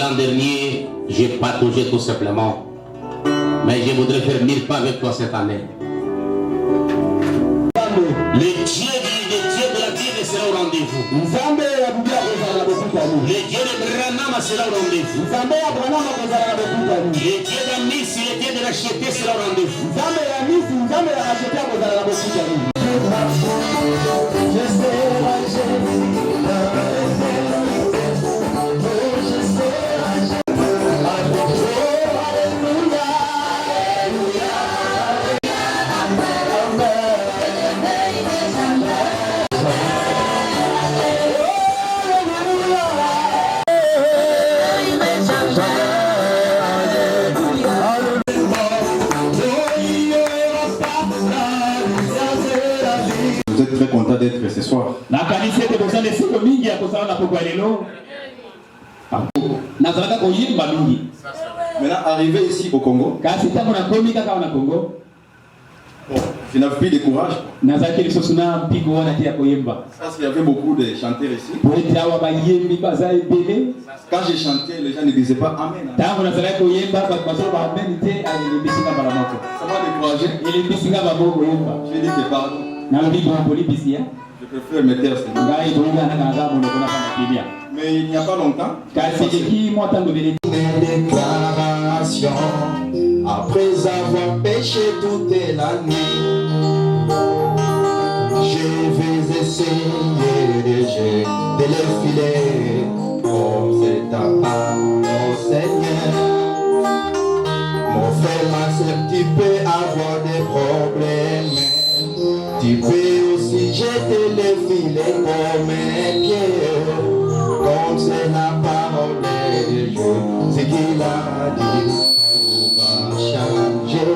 l'an dernier, j'ai pataugé tout simplement. Mais je voudrais faire 1000 pas avec toi cette année. Le Dieu de la Bible sera au rendez-vous. Le Dieu de Branham sera au rendez-vous. Le Dieu d'Amis, le Dieu de l'acheter sera au rendez-vous. Vous êtes très content d'être ce soir. Maintenant, arrivé ici au Congo, bon, je n'avais plus de courage. Parce qu'il y avait beaucoup de chanteurs ici. Quand j'ai chanté, les gens ne disaient pas Amen. Ça m'a découragé. J'ai dit que pardon. Je préfère me taire. Mais il n'y a pas longtemps, mes déclarations, après avoir péché toute la nuit, je vais essayer de les filer comme c'est ta parole, Seigneur. Mon frère, ma soeur, tu peux avoir des problèmes. Tu peux aussi jeter les filets comme un pierre, comme c'est la parole de Dieu. Ce qu'il a dit, tout va changer.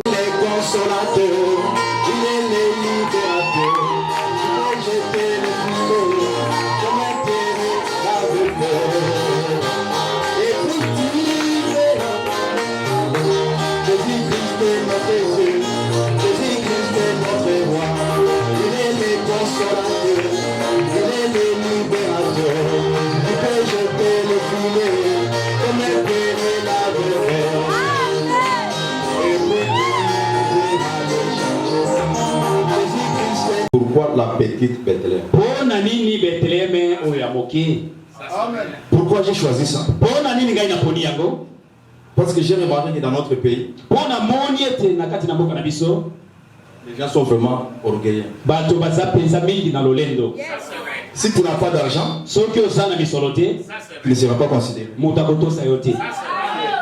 Il est consolateur, il est le libérateur. Tu peux jeter les filets comme un pierre avec et puis tu verras, Jésus-Christ est notre Dieu. Jésus-Christ est notre roi, il est le consolateur, il est le libérateur, il peut jeter le filet comme un bébé laveur. Et Jésus-Christ est... Pourquoi la petite Bethléem? Pourquoi j'ai choisi ça? Parce que j'ai remarqué que dans notre pays, les gens sont vraiment orgueilleux. Si tu n'as pas d'argent, tu ne seras pas considéré.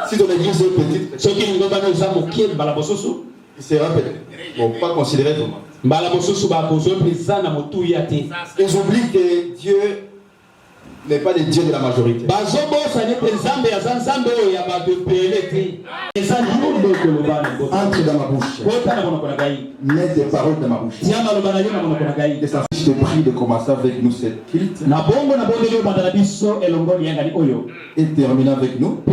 Si ton église est petite, tu seras peut-être pas considéré vraiment. Ils oublient que Dieu n'est pas le Dieu de la majorité. Entre dans ma bouche. Mets des paroles dans ma bouche. Je te prie de commencer avec nous cette culte. Et terminer avec nous. Au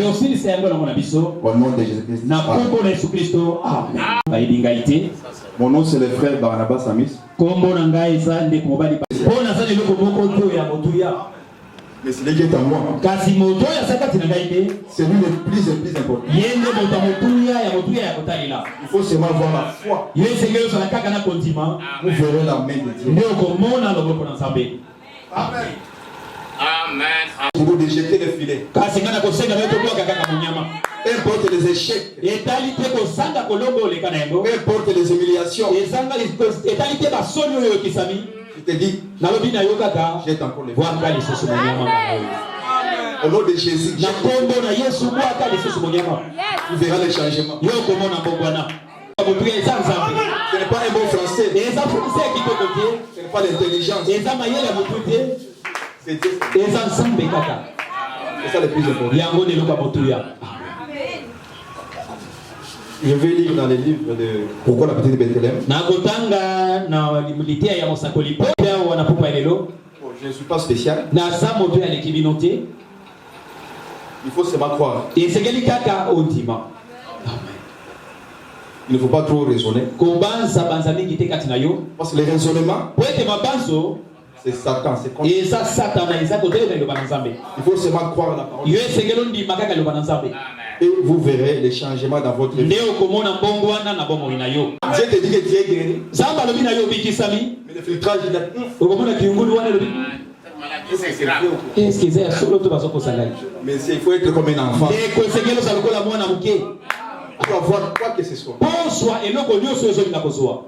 nom de Jésus-Christ. Amen. Mon nom c'est le frère Barnabas Amis. Mais c'est lui à moi. C'est lui le plus important. Il faut seulement avoir la foi. Vous verrez la main de Dieu. Amen. Amen. Vous devez jeter le filet. Peu importe les échecs. Peu importe les humiliations. Je te dis, jette encore les filets. Au nom de Jésus, tu verras les changements. Ce n'est pas un bon français. Ce n'est pas l'intelligence. C'est ça le plus important. Je vais lire dans les livres de Pourquoi la petite Bethléem. Je ne suis pas spécial. Il faut seulement croire. Il ne faut pas trop raisonner. Parce que les raisonnements C'est Satan, c'est comme Et ça, Satan, il faut seulement croire la parole. Et vous verrez les changements dans votre vie. Dieu te dit que tu es guéri. Mais le filtrage, il a... Mais il faut être comme un enfant. Il faut avoir quoi que ce soit.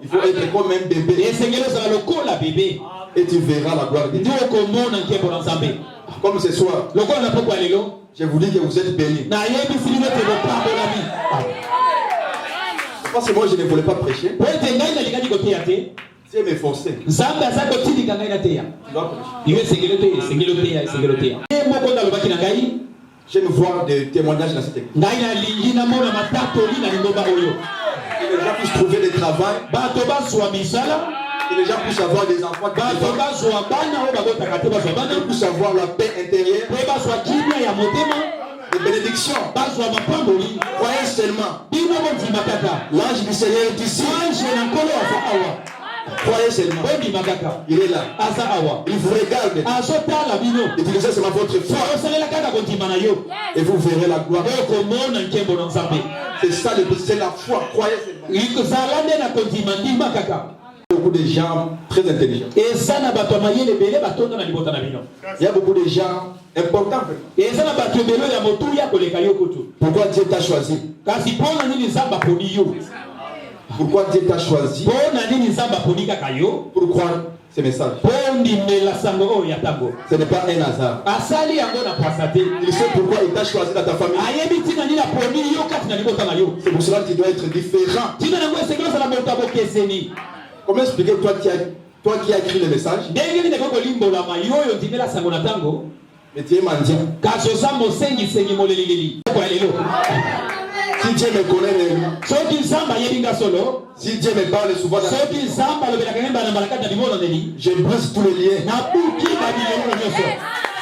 Il faut être comme un bébé. Et tu verras la gloire de Dieu. Comme ce soir, je vous dis que vous êtes bénis. Parce que moi je ne voulais pas prêcher. Dieu m'efforçait. J'aime voir des témoignages dans cette église. Que les gens puissent trouver des travail. Que les gens puissent avoir des enfants. Que les gens puissent avoir la paix intérieure. Des bénédictions. Croyez seulement. L'ange du Seigneur est ici. Croyez seulement. Il est là. Il vous regarde. Utilisez seulement votre foi. Et vous verrez la gloire. C'est ça, c'est la foi. Croyez seulement. Beaucoup de gens très intelligents. Il y a beaucoup de gens importants. Pourquoi Dieu t'a choisi? Pourquoi Dieu t'a choisi pour croire ces messages? Ce n'est pas un hasard. Il sait pourquoi il t'a choisi dans ta famille. C'est pour cela que tu dois être différent. Comment expliquer toi qui as écrit le message? Mais tu es mendiant. Si Dieu me connaît réellement, si Dieu me parle souvent, je brise tous les liens.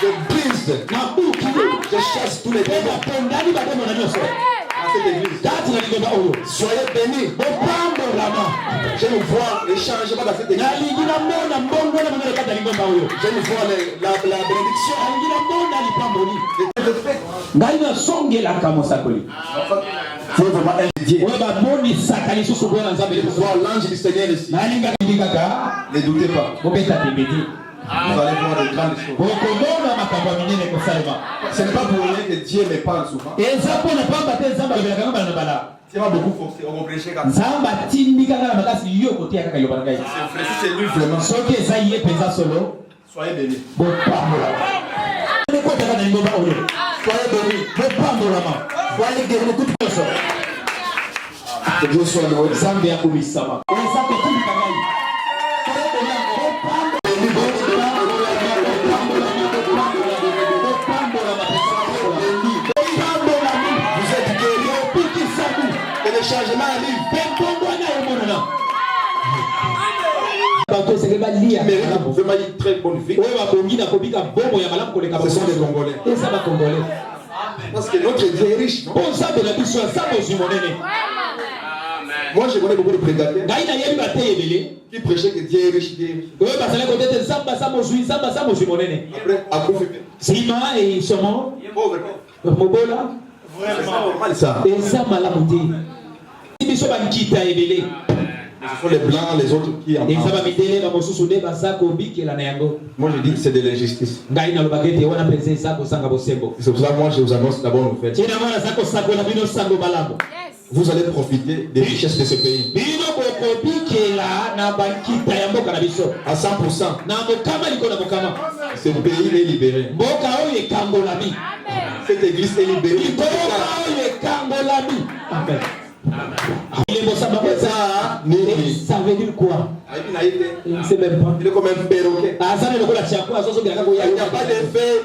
Je brise, je chasse tous les démons. Soyez bénis. J'aime voir les changements dans cette église. J'aime voir la bénédiction. Il faut vraiment être Dieu. Voir l'ange du Seigneur ici. Ne doutez pas. Vous allez voir de grandes choses. Ce n'est pas pour rien que Dieu me parle souvent. Dieu m'a beaucoup forcé. On va prêcher comme ça. C'est lui vraiment. Soyez bénis. Soyez bénis. Que Dieu soit loué. Le changement arrive. Vraiment une très bonne vie. Ce sont les Congolais. Parce que notre Dieu est riche. Non? Moi je connais beaucoup de prédicateurs qui prêchaient que Dieu est riche. Après, à quoi vraiment ça. Ce sont les blancs, les autres qui en parlent. Moi je dis que c'est de l'injustice. C'est pour ça que moi je vous annonce d'abord une nouvelle. Vous allez profiter des richesses de ce pays. À 100%. Ce pays est libéré. Cette église est libérée. Amen. Ça veut dire quoi? Il ne sait même pas. Il est comme un perroquet. Il n'y a pas d'effet.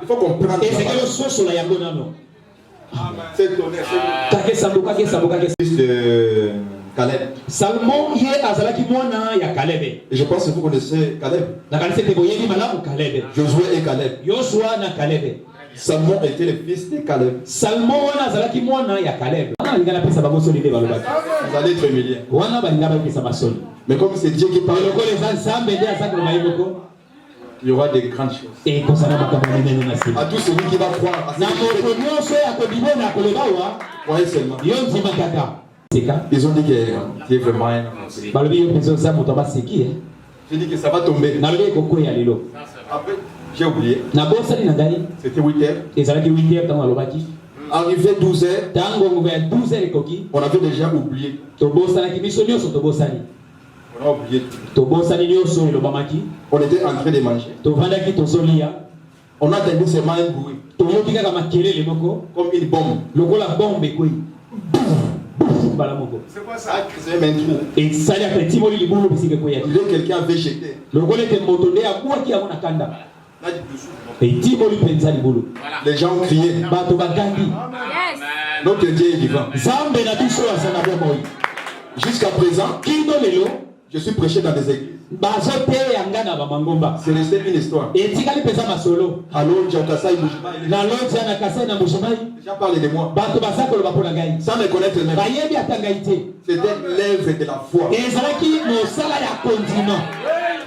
Il faut comprendre. C'est honnête. Caleb. Salomon Et je pense que vous connaissez Caleb. Josué et Caleb. Salmon était le fils de Caleb. Salmon wana azalaki mwana ya Caleb. Wana lingana pesa babosoli nde balobaki. Vous allez être humilié. Wana balingana pesa basoli. Mais comme c'est Dieu qui parle, Lokole za Nzambe nde azakolo mayeboko. il y aura des grandes choses. Et kosana makambo minene na sima. À tout celui qui va croire, à Na celui moto nyonso ya kobibona koloba wa. croyez seulement. Yo ndima kaka. Seka. Ils ont dit que tu es vraiment un. Balobi yo penzo za moto baseki eh. J'ai dit que ça va tomber. Na lobi kokwe ya lelo. Après, j'ai oublié. Na bosali na ngai. C'était 8h. Ezalaki 8h tango alobaki. Arrivé 12h, Tango ngova ya 12h ekoki. on avait déjà oublié. Tobosalaki biso nyonso tobosali. On a oublié tout. Tobosali nyonso elobamaki. On était en train de manger. Tovandaki tozolia. On a entendu seulement un bruit, Toyoki kaka makelele moko. comme une bombe. Lokola bombe ekoi. Bala moko. C'est quoi ça? C'est un trou. Et sali après timoli libulu bisike koya. Il y a quelqu'un avait jeté. Lokola te moto nde abuaki yango na kanda. Là, du dessous. Et timoli penza libulu. Les gens ont crié. Bato bagandi. Notre Dieu est vivant. Zambe na biso azana bomoi. Jusqu'à présent, Kindo lelo je suis prêché dans des églises. bazo te yanga na bamangomba. C'est resté une histoire. Et tikali penza masolo. Alors, Jakasa, il Na lonja na kasai na mushimai. les gens parlaient de moi. Bato basakolo bapona ngai. Sans me connaître même. Bayebi atanga ite. C'était l'œuvre de la foi. Ezalaki mosala ya continent.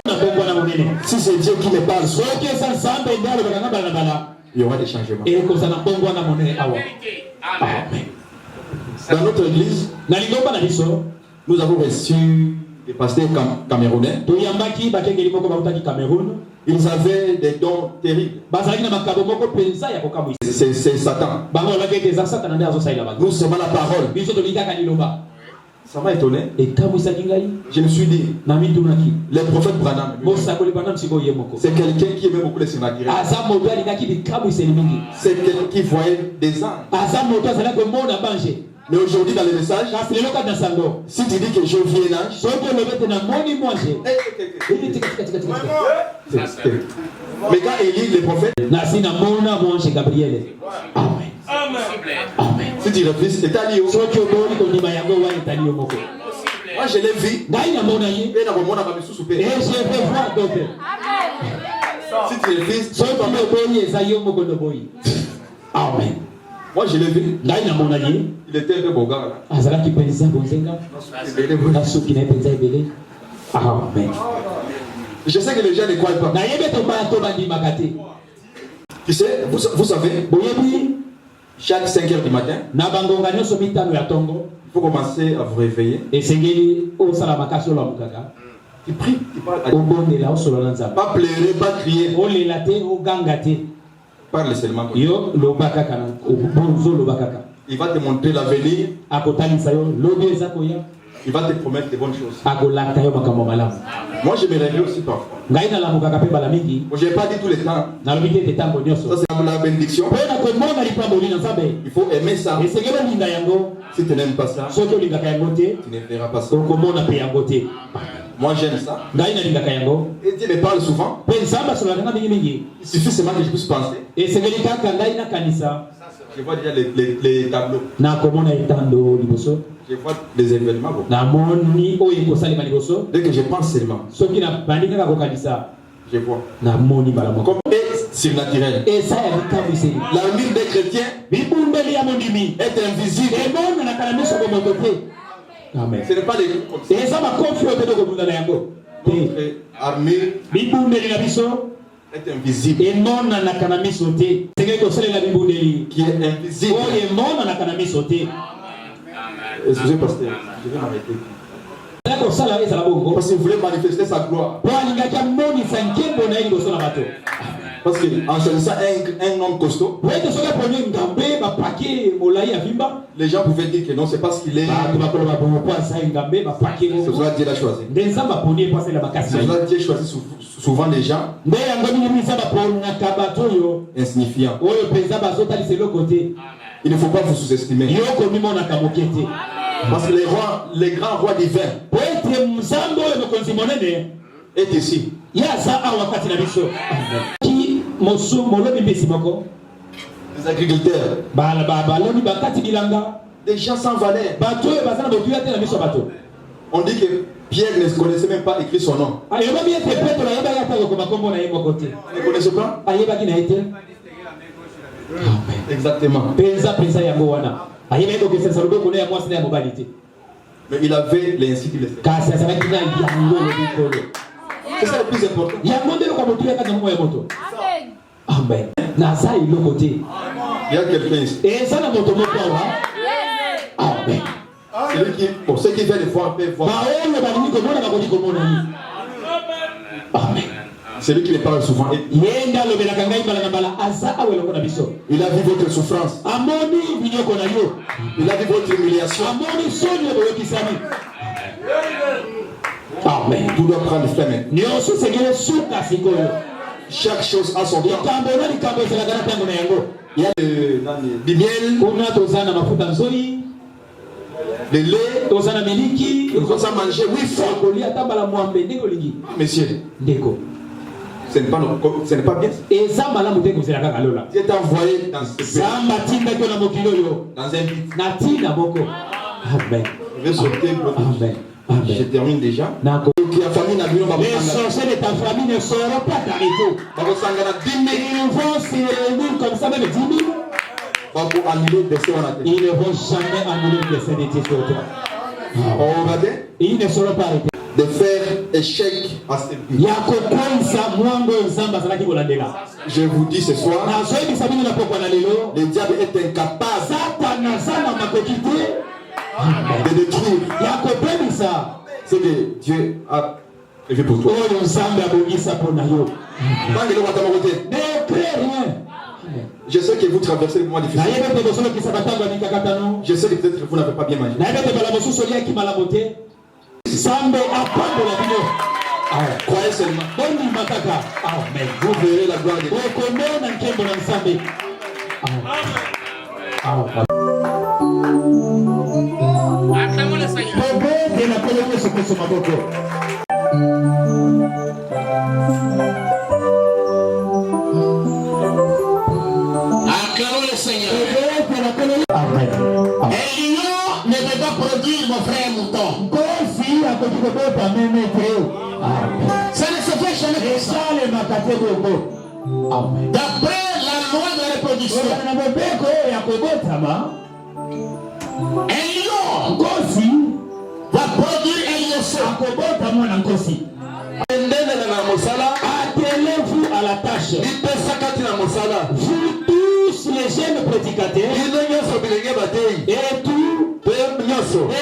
Na bongo na monene. Si c'est Dieu qui me parle, Soki eza Nzambe nde alobaka na bala na bala. il y aura des changements. Ekozala bongo na monene awa. Amen. Dans notre église, Na lingomba na biso nous avons reçu des pasteurs camerounais. toyambaki bakengeli moko bautaki Cameroun. Ils avaient des dons terribles. Bazalaki na makambo moko penza ya kokamwisa. C'est Satan. Bango olobaki ete eza Satana nde azosalela bato. Nous semons la parole. Biso tolingaka liloba. Ça m'a étonné. Ekamwisaki ngai Je me suis dit, na mitunaki. le prophète Branham, Mosakoli Branham sikoyo ye moko. c'est quelqu'un qui aimait beaucoup les surnaturels. Aza moto alingaki bikamwiseli mingi. C'est quelqu'un qui voyait des anges. Aza moto azalaki komona bange. Mais aujourd'hui, dans le message, Kasi lelo kati na sango. si tu dis que je vis un ange, Soki olobi ete namoni mwange. mais quand il lit les prophètes, Nasi namona mwange Gabriel. Amen. Amen. si tu refuses, c'est à Lio. Soki oboni kondima yango wa etali yo moko. Moi, je l'ai vu. Ngai namona ye. Et dans mon monde, on va me sous-souper. Et je vais voir d'autres. Si tu refuses, Soki oboni eza yo moko noboyi. Amen. moi, je l'ai vu. Ngai namona ye. Il était un peu beau gars là. Azalaki penza bonzenga. Na soki na penza ebele. Amen. Je sais que les gens ne croient pas. Nayebi ete bato bandimaka te. Tu sais, vous savez, Boyebi chaque 5h du matin, na bangonga nyonso mitano ya tongo. il faut commencer à vous réveiller. Esengeli osala makasi olamukaka. Tu pries, tu parles à Dieu. Obondela osolola nzambe. Pas pleurer, pas crier. Olela te oganga te. Parle seulement. Yo loba kaka na bonzo loba kaka. Il va te montrer l'avenir. Akotalisa yo lobi eza koya. Il va te promettre de bonnes choses. Akolata yo makambo malamu. Moi, je me réveille aussi parfois. Ngai nalamukaka mpe bala mingi. Moi, je n'ai pas dit tout le temps. Nalobi te ete ntango nyonso. Ça, c'est la bénédiction. Mpo na komona lipamboli na nzambe. Il faut aimer ça. Esengeli olinga yango. Si tu n'aimes pas ça, Soki olingaka yango te. tu ne verras pas ça. Okomona mpe yango te. Moi, j'aime ça. Ngai nalingaka yango. Et Dieu me parle souvent. Mpe nzambe asololaka nga mingimingi. Il suffit seulement que je puisse penser. Esengeli kaka ngai nakanisa. Je vois déjà les tableaux. Nakomona etando liboso. Je vois des événements. Bon. Namoni oyo ekosalema liboso. Dès que je pense seulement, Soki nabandi kaka kokanisa. je vois. Namoni bala moko. Comme est surnaturel. Eza ya bikamwiseli. L'avenir des chrétiens Bibundeli ya mondimi. est invisible. Emonanaka na miso bomoto te. Amen. Ce n'est pas des trucs comme ça. Eza makofi oyo te tokobunda na yango. Te. Notre armure Bibundeli na biso est invisible. emonanaka na miso te. Sengeli kosalela bibundeli Qui est invisible. oyo emonanaka na miso te. Excusez, pasteur. Je vais m'arrêter. Eza kosala ezala bongo. Parce qu'il voulait manifester sa gloire. Po alingaki amonisa nkembo na ye liboso na bato. Parce qu'en choisissant un homme costaud, Po ete soki aponi ngambe bapake molai ya vimba. les gens pouvaient dire que non, c'est parce qu'il est. Bato bakoloba bongo po asali ngambe bapake C'est ngo. cela que Dieu l'a choisi. Nde nzambe aponi ye po asala makasi C'est na ye. cela que Dieu choisit souvent des gens Nde yango mingi nzambe aponaka bato oyo insignifiants. oyo mpenza bazotalisa eloko te. Il ne faut pas vous sous-estimer. Yo komimonaka moke te. Parce que les grands rois divins Po ete nzambe oyo mokonzi monene est ici. ye aza awa kati na biso. Ki molobi mbesi moko Les agriculteurs, balobi bakati bilanga des gens sans valeur. bato oyo baza na botuya te na biso bato. On dit que Pierre ne connaissait même pas écrire son nom. Elobi ete petro ayebaki ata kokoma kombo na ye moko te. Vous ne connaissez pas? Ayebaki na ye te. Exactement. Mais il avait l'instinct de le faire. C'est ça le plus important. Amen. Il y a quelqu'un ici. Amen. Pour ceux qui veulent voir, peuvent voir. Amen. C'est lui qui les parle souvent. Il a vu votre souffrance. Il a vu votre humiliation. Amen. Tout doit prendre fin maintenant. Chaque chose a son temps. Il y a du miel, le lait, on va manger 8 fois. Monsieur, ce n'est pas bien. Tu es envoyé dans ce pays. Dans un but. Amen. Je vais sauter. Amen. Amen. Je termine déjà. Les sorciers de ta famille ne sauront pas t'arrêter. Ils vont se réunir comme ça, même 10 000. Ils ne vont jamais annuler le destin de tes sur toi. Ils ne sauront pas arrêter. De faire échec à ce but. Je vous dis ce soir, le diable est incapable de détruire ce que Dieu a prévu pour toi. Je sais que vous traversez le moment difficile. Je sais que peut-être vous n'avez pas bien mangé. Croyez seulement. Amen. Vous verrez la gloire de Dieu. Acclamons le Seigneur. Amen. Et lion ne peut pas produire mon frère mouton. Ça ne se fait jamais comme ça. D'après la loi de la reproduction, un lion va produire un lionceau. Attelez-vous à la tâche. Vous tous les jeunes prédicateurs et tout, ne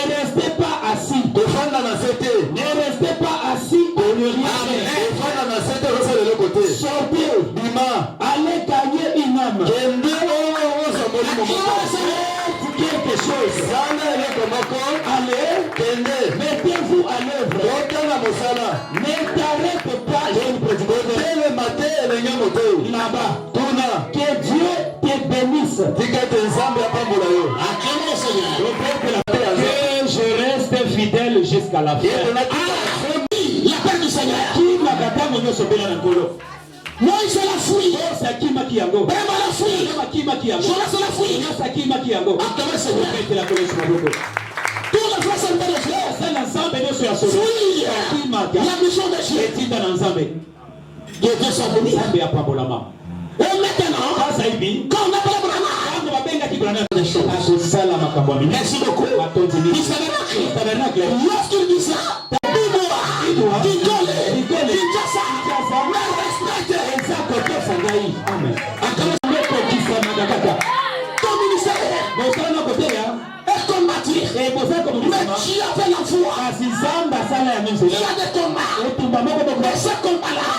restez pas assis. Ne restez pas assis pour ne rien faire. Sortez, allez gagner une âme. Quelque chose. Allez, mettez-vous à l'œuvre. Ne t'arrête pas, jeune prédicateur. Là-bas, que Dieu te bénisse. Que je reste fidèle jusqu'à la fin. La paix du Seigneur. Moi, je la fouille. Vraiment la fouille. Je laisse la fouille. Acclamez le Seigneur. Tout le frère s'en va de Dieu. Fouille. La mission de Dieu. Dieu soit béni. Et maintenant, quand on appelle Abraham, merci beaucoup. Lorsqu'il dit ça, ton ministère est combattu. Mais tu avais la foi. Il y a des combats. Mais ce combat-là